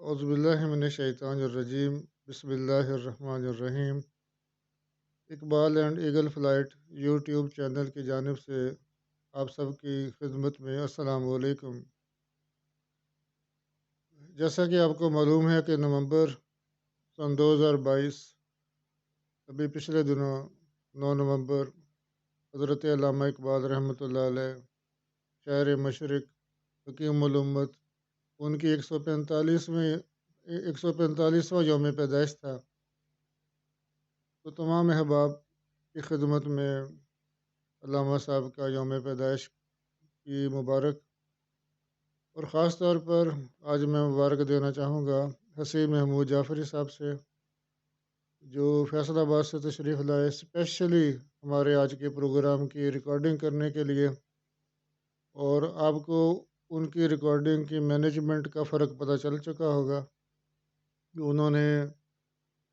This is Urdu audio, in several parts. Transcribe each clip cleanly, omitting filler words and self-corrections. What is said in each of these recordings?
اعوذ باللہ من الشیطان الرجیم، بسم اللہ الرحمن الرحیم۔ Iqbal and eagle flight YouTube channel کی جانب سے آپ سب کی خدمت میں السلام علیکم۔ جیسا کہ آپ کو معلوم ہے کہ نومبر سن 2022 ابھی پچھلے دنوں 9 نومبر حضرت علامہ اقبال رحمۃ اللہ علیہ شاعر مشرق حکیم الامت، ان کی 145واں یوم پیدائش تھا۔ تو تمام احباب کی خدمت میں علامہ صاحب کا یوم پیدائش کی مبارک، اور خاص طور پر آج میں مبارک دینا چاہوں گا حسین محمود جعفری صاحب سے، جو فیصل آباد سے تشریف لائے اسپیشلی ہمارے آج کے پروگرام کی ریکارڈنگ کرنے کے لیے۔ اور آپ کو ان کی ریکارڈنگ کی مینجمنٹ کا فرق پتہ چل چکا ہوگا کہ انہوں نے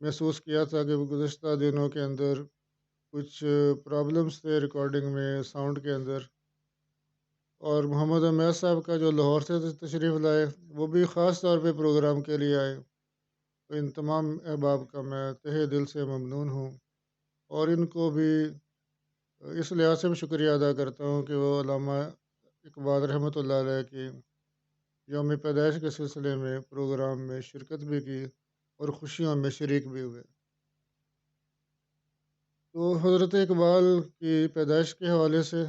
محسوس کیا تھا کہ گزشتہ دنوں کے اندر کچھ پرابلمس تھے ریکارڈنگ میں، ساؤنڈ کے اندر۔ اور محمد عمیر صاحب کا جو لاہور سے تشریف لائے، وہ بھی خاص طور پہ پروگرام کے لیے آئے۔ تو ان تمام احباب کا میں تہہ دل سے ممنون ہوں، اور ان کو بھی اس لحاظ سے بھی شکریہ ادا کرتا ہوں کہ وہ علامہ اقبال رحمۃ اللہ علیہ کی یوم پیدائش کے سلسلے میں پروگرام میں شرکت بھی کی اور خوشیوں میں شریک بھی ہوئے۔ تو حضرت اقبال کی پیدائش کے حوالے سے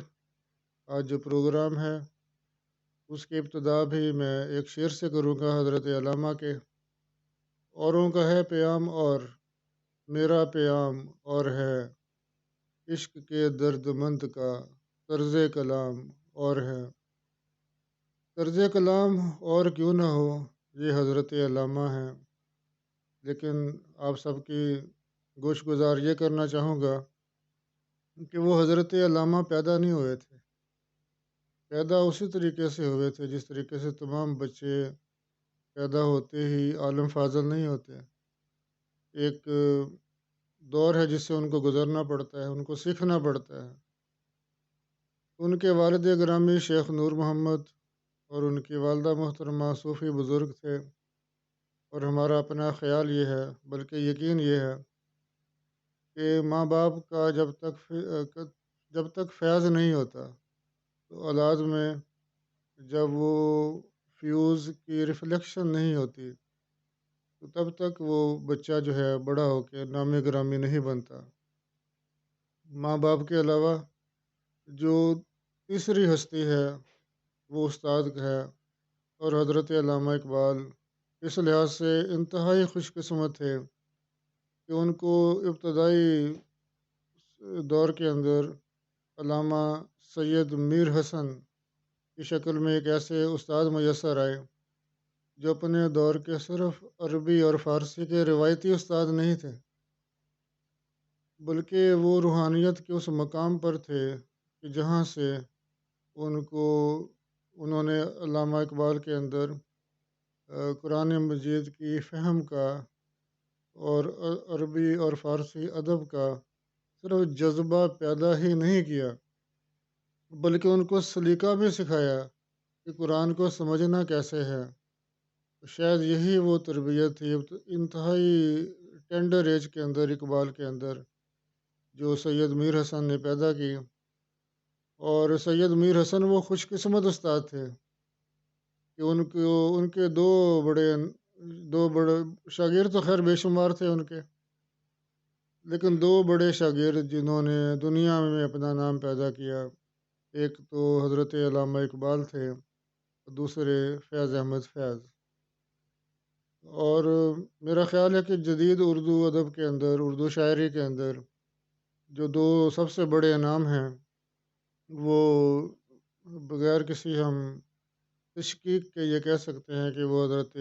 آج جو پروگرام ہے، اس کی ابتدا بھی میں ایک شعر سے کروں گا حضرت علامہ کے۔ اوروں کا ہے پیام اور میرا پیام اور ہے، عشق کے درد مند کا طرز کلام اور ہے۔ طرز کلام اور کیوں نہ ہو، یہ حضرت علامہ ہیں، لیکن آپ سب کی گوش گزار یہ کرنا چاہوں گا کہ وہ حضرت علامہ پیدا نہیں ہوئے تھے، پیدا اسی طریقے سے ہوئے تھے جس طریقے سے تمام بچے پیدا ہوتے ہی عالم فاضل نہیں ہوتے۔ ایک دور ہے جس سے ان کو گزرنا پڑتا ہے، ان کو سیکھنا پڑتا ہے۔ ان کے والد گرامی شیخ نور محمد اور ان کی والدہ محترمہ صوفی بزرگ تھے، اور ہمارا اپنا خیال یہ ہے، بلکہ یقین یہ ہے کہ ماں باپ کا جب تک فیض نہیں ہوتا تو اولاد میں جب وہ فیوز کی ریفلیکشن نہیں ہوتی تو تب تک وہ بچہ جو ہے بڑا ہو کے نام گرامی نہیں بنتا۔ ماں باپ کے علاوہ جو تیسری ہستی ہے وہ استاد ہے، اور حضرت علامہ اقبال اس لحاظ سے انتہائی خوش قسمت تھے کہ ان کو ابتدائی دور کے اندر علامہ سید میر حسن کی شکل میں ایک ایسے استاد میسر آئے جو اپنے دور کے صرف عربی اور فارسی کے روایتی استاد نہیں تھے، بلکہ وہ روحانیت کے اس مقام پر تھے کہ جہاں سے انہوں نے علامہ اقبال کے اندر قرآن مجید کی فہم کا اور عربی اور فارسی ادب کا صرف جذبہ پیدا ہی نہیں کیا، بلکہ ان کو سلیقہ بھی سکھایا کہ قرآن کو سمجھنا کیسے ہے۔ شاید یہی وہ تربیت تھی انتہائی ٹینڈر ایج کے اندر اقبال کے اندر جو سید میر حسن نے پیدا کی۔ اور سید میر حسن وہ خوش قسمت استاد تھے کہ ان کے دو بڑے شاگرد تو خیر بے شمار تھے ان کے، لیکن دو بڑے شاگرد جنہوں نے دنیا میں اپنا نام پیدا کیا، ایک تو حضرت علامہ اقبال تھے، دوسرے فیض احمد فیض۔ اور میرا خیال ہے کہ جدید اردو ادب کے اندر، اردو شاعری کے اندر جو دو سب سے بڑے انعام ہیں، وہ بغیر کسی ہم تشکیک کے یہ کہہ سکتے ہیں کہ وہ حضرت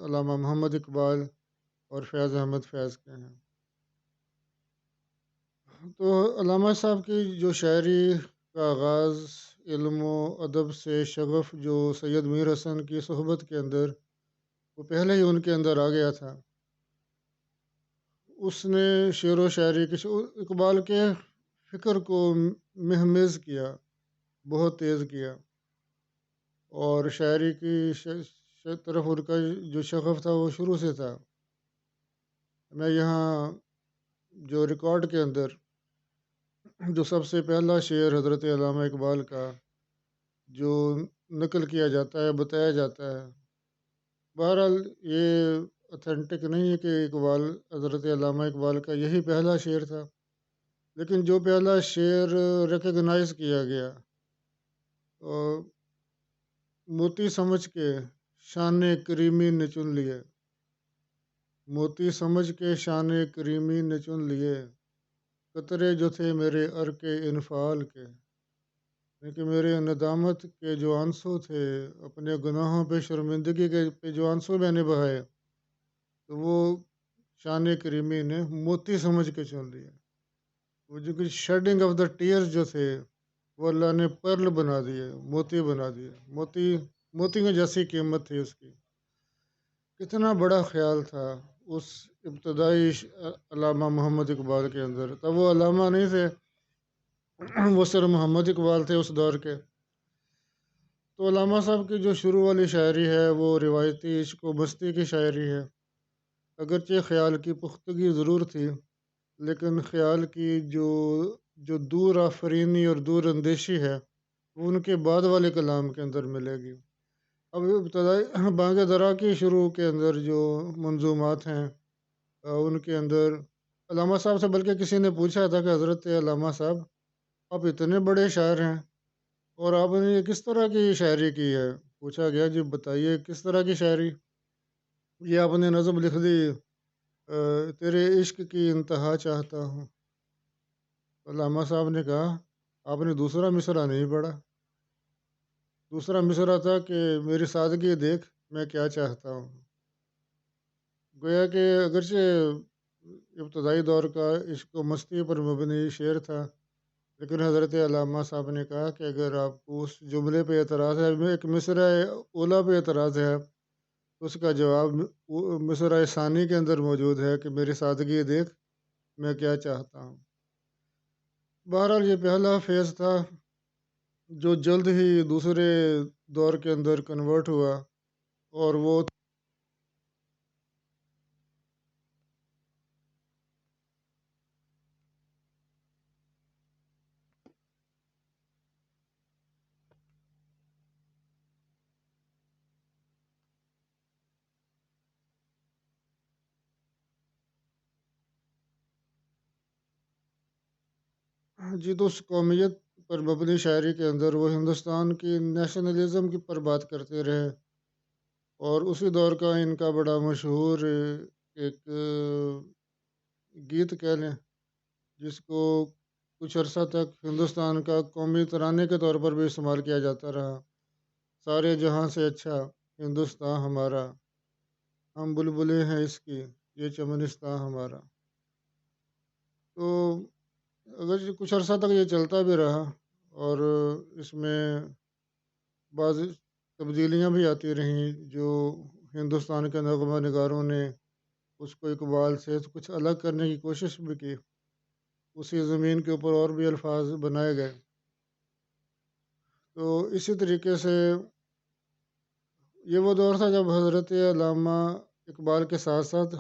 علامہ محمد اقبال اور فیض احمد فیض کے ہیں۔ تو علامہ صاحب کی جو شاعری کا آغاز علم و ادب سے شغف جو سید میر حسن کی صحبت کے اندر وہ پہلے ہی ان کے اندر آ گیا تھا، اس نے شعر و شاعری اقبال کے فکر کو مہمیز کیا، بہت تیز کیا، اور طرف ان کا جو شغف تھا وہ شروع سے تھا۔ میں یہاں جو ریکارڈ کے اندر جو سب سے پہلا شعر حضرت علامہ اقبال کا جو نقل کیا جاتا ہے، بتایا جاتا ہے، بہرحال یہ اتھینٹک نہیں ہے کہ حضرت علامہ اقبال کا یہی پہلا شعر تھا، لیکن جو پہلا شعر ریکگنائز کیا گیا اور موتی سمجھ کے شان کریمی نے چن لیے، موتی سمجھ کے شان کریمی نے چن لیے، قطرے جو تھے میرے عرق انفعال کے، کہ میرے ندامت کے جو آنسو تھے، اپنے گناہوں پہ شرمندگی کے پہ جو آنسو میں نے بہائے، تو وہ شان کریمی نے موتی سمجھ کے چن لیا۔ وہ جو کچھ شیڈنگ آف دا ٹیئرز جو تھے وہ اللہ نے پرل بنا دیے، موتی بنا دیے، موتیوں جیسی قیمت تھی اس کی۔ کتنا بڑا خیال تھا اس ابتدائی علامہ محمد اقبال کے اندر۔ تب وہ علامہ نہیں تھے، وہ صرف محمد اقبال تھے اس دور کے۔ تو علامہ صاحب کی جو شروع والی شاعری ہے وہ روایتی عشق و مستی کی شاعری ہے، اگرچہ خیال کی پختگی ضرور تھی، لیکن خیال کی جو دور آفرینی اور دور اندیشی ہے وہ ان کے بعد والے کلام کے اندر ملے گی۔ اب ابتدائی بانگ درا کی شروع کے اندر جو منظومات ہیں ان کے اندر علامہ صاحب سے بلکہ کسی نے پوچھا تھا کہ حضرت علامہ صاحب آپ اتنے بڑے شاعر ہیں اور آپ نے یہ کس طرح کی شاعری کی ہے؟ پوچھا گیا جی بتائیے کس طرح کی شاعری؟ یہ آپ نے نظم لکھ دی، تیرے عشق کی انتہا چاہتا ہوں۔ علامہ صاحب نے کہا آپ نے دوسرا مصرعہ نہیں پڑھا۔ دوسرا مصرعہ تھا کہ میری سادگی دیکھ میں کیا چاہتا ہوں۔ گویا کہ اگرچہ ابتدائی دور کا عشق و مستی پر مبنی شعر تھا، لیکن حضرت علامہ صاحب نے کہا کہ اگر آپ کو اس جملے پہ اعتراض ہے، ایک مصرع اولا پہ اعتراض ہے، تو اس کا جواب مصرع ثانی کے اندر موجود ہے کہ میری سادگی دیکھ میں کیا چاہتا ہوں۔ بہرحال یہ پہلا فیز تھا جو جلد ہی دوسرے دور کے اندر کنورٹ ہوا، اور وہ جی تو اس قومیت پر مبنی شاعری کے اندر وہ ہندوستان کی نیشنلزم کی پر بات کرتے رہے، اور اسی دور کا ان کا بڑا مشہور ایک گیت کہہ لیں جس کو کچھ عرصہ تک ہندوستان کا قومی ترانے کے طور پر بھی استعمال کیا جاتا رہا، سارے جہاں سے اچھا ہندوستان ہمارا، ہم بلبلیں ہیں اس کی یہ چمنستان ہمارا۔ تو اگر کچھ عرصہ تک یہ چلتا بھی رہا اور اس میں بعض تبدیلیاں بھی آتی رہیں، جو ہندوستان کے نغمہ نگاروں نے اس کو اقبال سے کچھ الگ کرنے کی کوشش بھی کی، اسی زمین کے اوپر اور بھی الفاظ بنائے گئے۔ تو اسی طریقے سے یہ وہ دور تھا جب حضرت علامہ اقبال کے ساتھ ساتھ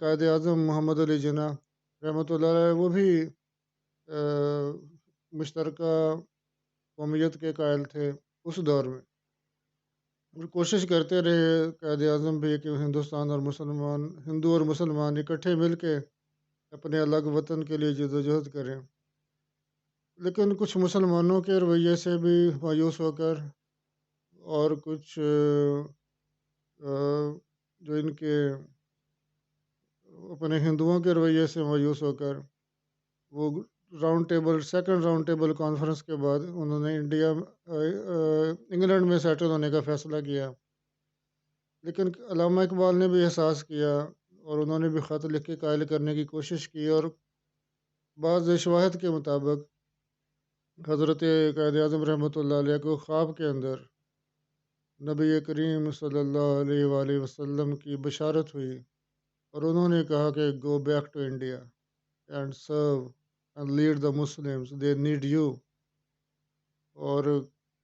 قائد اعظم محمد علی جناح رحمۃ اللہ علیہ وہ بھی مشترکہ قومیت کے قائل تھے اس دور میں، اور کوشش کرتے رہے قائد اعظم بھی کہ ہندوستان اور ہندو اور مسلمان اکٹھے مل کے اپنے الگ وطن کے لیے جدوجہد کریں، لیکن کچھ مسلمانوں کے رویے سے بھی مایوس ہو کر اور کچھ جو ان کے اپنے ہندوؤں کے رویے سے مایوس ہو کر وہ سیکنڈ راؤنڈ ٹیبل کانفرنس کے بعد انہوں نے انگلینڈ میں سیٹل ہونے کا فیصلہ کیا، لیکن علامہ اقبال نے بھی احساس کیا اور انہوں نے بھی خط لکھ کے قائل کرنے کی کوشش کی، اور بعض شواہد کے مطابق حضرت قائد اعظم رحمۃ اللہ علیہ کو خواب کے اندر نبی کریم صلی اللہ علیہ وآلہ وسلم کی بشارت ہوئی، اور انہوں نے کہا کہ go back to India and serve and lead the Muslims they need you, اور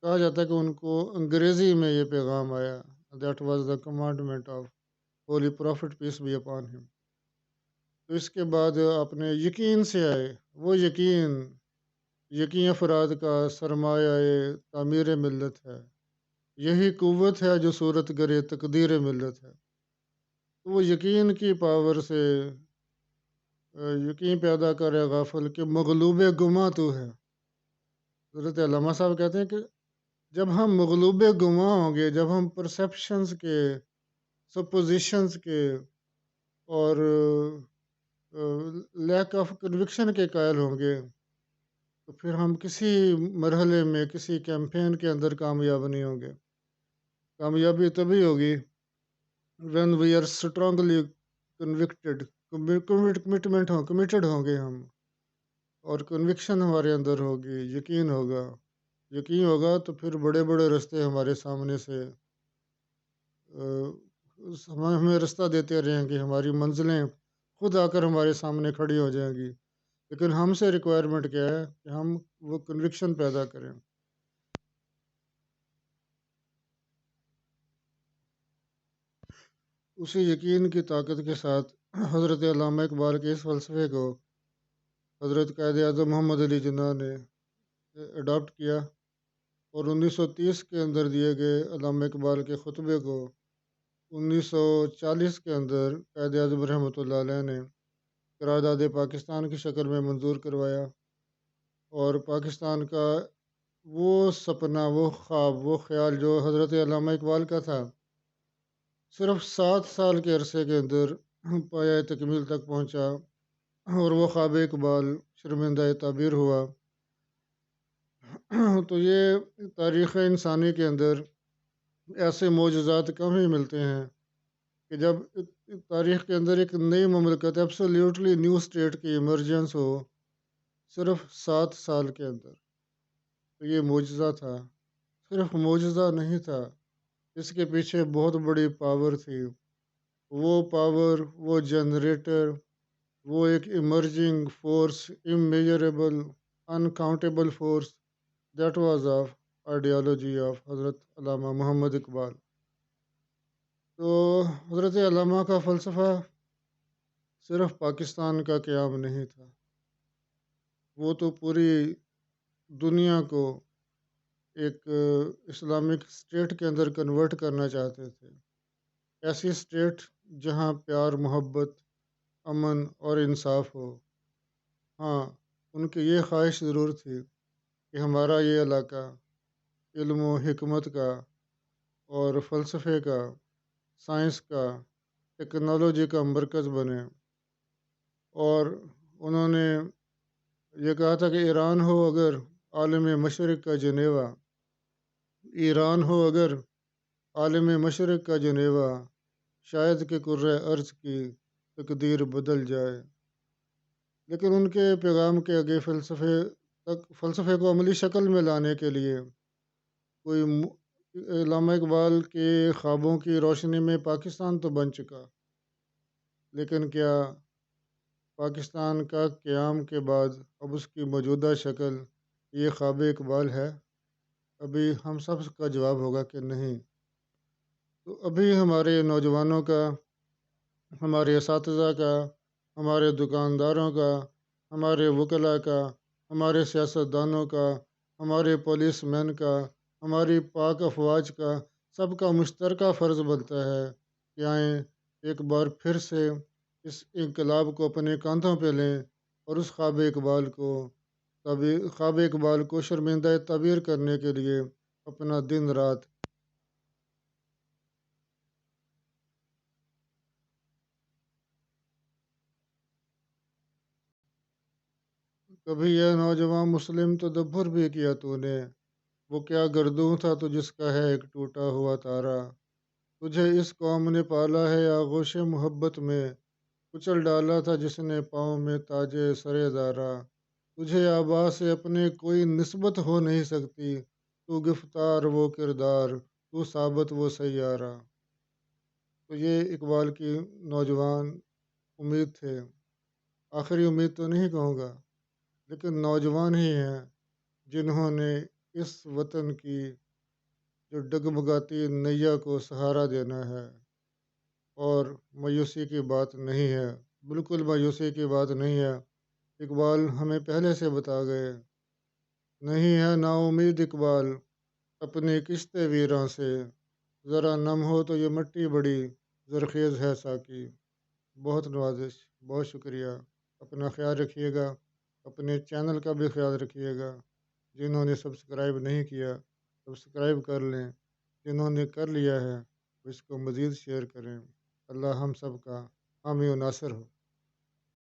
کہا جاتا ہے کہ ان کو انگریزی میں یہ پیغام آیا، That was the commandment of Holy Prophet, peace be upon him. تو اس کے بعد اپنے یقین سے آئے. وہ یقین افراد کا سرمایہ تعمیر ملت ہے. یہی قوت ہے جو صورت گرے تقدیر ملت ہے. تو وہ یقین کی پاور سے یقین پیدا کرے غافل کہ مغلوب گماں تو ہے. حضرت علامہ صاحب کہتے ہیں کہ جب ہم مغلوب گماں ہوں گے، جب ہم پرسیپشنز کے، سپوزیشنز کے اور لیک آف کنوکشن کے قائل ہوں گے، تو پھر ہم کسی مرحلے میں کسی کیمپین کے اندر کامیاب نہیں ہوں گے. کامیابی تبھی ہوگی when we are strongly convicted, committed ہوں گے ہم، اور کنوکشن ہمارے اندر ہوگی، یقین ہوگا. یقین ہوگا تو پھر بڑے بڑے رستے ہمارے سامنے سے ہمیں رستہ دیتے رہیں گے. ہماری منزلیں خود آ کر ہمارے سامنے کھڑی ہو جائیں گی. لیکن ہم سے ریکوائرمنٹ کیا ہے کہ ہم وہ کنوکشن پیدا کریں. اسی یقین کی طاقت کے ساتھ حضرت علامہ اقبال کے اس فلسفے کو حضرت قائد اعظم محمد علی جناح نے اڈاپٹ کیا، اور 1930 کے اندر دیے گئے علامہ اقبال کے خطبے کو 1940 کے اندر قائد اعظم رحمۃ اللہ علیہ نے قرارداد پاکستان کی شکل میں منظور کروایا. اور پاکستان کا وہ سپنا، وہ خواب، وہ خیال جو حضرت علامہ اقبال کا تھا، صرف 7 سال کے عرصے کے اندر پایہ تکمیل تک پہنچا، اور وہ خواب اقبال شرمندہ تعبیر ہوا. تو یہ تاریخ انسانی کے اندر ایسے معجزات کم ہی ملتے ہیں کہ جب تاریخ کے اندر ایک نئی مملکت، ایبسولیوٹلی نیو اسٹیٹ کی ایمرجنس ہو صرف 7 سال کے اندر. تو یہ معجزہ تھا، صرف معجزہ نہیں تھا، اس کے پیچھے بہت بڑی پاور تھی. وہ پاور، وہ جنریٹر، وہ ایک emerging force, immeasurable uncountable force, that was of ideology of حضرت علامہ محمد اقبال. تو حضرت علامہ کا فلسفہ صرف پاکستان کا قیام نہیں تھا، وہ تو پوری دنیا کو ایک اسلامک اسٹیٹ کے اندر کنورٹ کرنا چاہتے تھے. ایسی اسٹیٹ جہاں پیار، محبت، امن اور انصاف ہو. ہاں، ان کی یہ خواہش ضرور تھی کہ ہمارا یہ علاقہ علم و حکمت کا اور فلسفے کا، سائنس کا، ٹیکنالوجی کا مرکز بنے. اور انہوں نے یہ کہا تھا کہ ایران ہو اگر عالم مشرق کا جنیوا، ایران ہو اگر عالم مشرق کا جنیوا، شاید کہ کرۂ ارض کی تقدیر بدل جائے. لیکن ان کے پیغام کے آگے فلسفے کو عملی شکل میں لانے کے لیے کوئی علامہ اقبال کے خوابوں کی روشنی میں پاکستان تو بن چکا، لیکن کیا پاکستان کا قیام کے بعد اب اس کی موجودہ شکل یہ خواب اقبال ہے؟ ابھی ہم سب کا جواب ہوگا کہ نہیں. تو ابھی ہمارے نوجوانوں کا، ہمارے اساتذہ کا، ہمارے دکانداروں کا، ہمارے وکلاء کا، ہمارے سیاستدانوں کا، ہمارے پولیس مین کا، ہماری پاک افواج کا، سب کا مشترکہ فرض بنتا ہے کہ آئیں ایک بار پھر سے اس انقلاب کو اپنے کاندھوں پہ لیں، اور اس خواب اقبال کو شرمندہ تعبیر کرنے کے لیے اپنا دن رات. کبھی یہ نوجوان مسلم تدبر بھی کیا تو نے، وہ کیا گردوں تھا تو جس کا ہے ایک ٹوٹا ہوا تارا. تجھے اس قوم نے پالا ہے آغوش محبت میں، کچل ڈالا تھا جس نے پاؤں میں تاج سرے دارا. تجھے آبا سے اپنے کوئی نسبت ہو نہیں سکتی، تو گفتار وہ کردار، تو ثابت وہ سیارہ. تو یہ اقبال کی نوجوان امید تھے. آخری امید تو نہیں کہوں گا، لیکن نوجوان ہی ہیں جنہوں نے اس وطن کی جو ڈگمگاتی نیا کو سہارا دینا ہے، اور مایوسی کی بات نہیں ہے، بالکل مایوسی کی بات نہیں ہے۔ اقبال ہمیں پہلے سے بتا گئے، نہیں ہے نا امید اقبال اپنی کشت ویراں سے، ذرا نم ہو تو یہ مٹی بڑی زرخیز ہے ساکی۔ بہت نوازش، بہت شکریہ۔ اپنا خیال رکھیے گا، اپنے چینل کا بھی خیال رکھیے گا۔ جنہوں نے سبسکرائب نہیں کیا سبسکرائب کر لیں، جنہوں نے کر لیا ہے اس کو مزید شیئر کریں۔ اللہ ہم سب کا حامی و ناصر ہو۔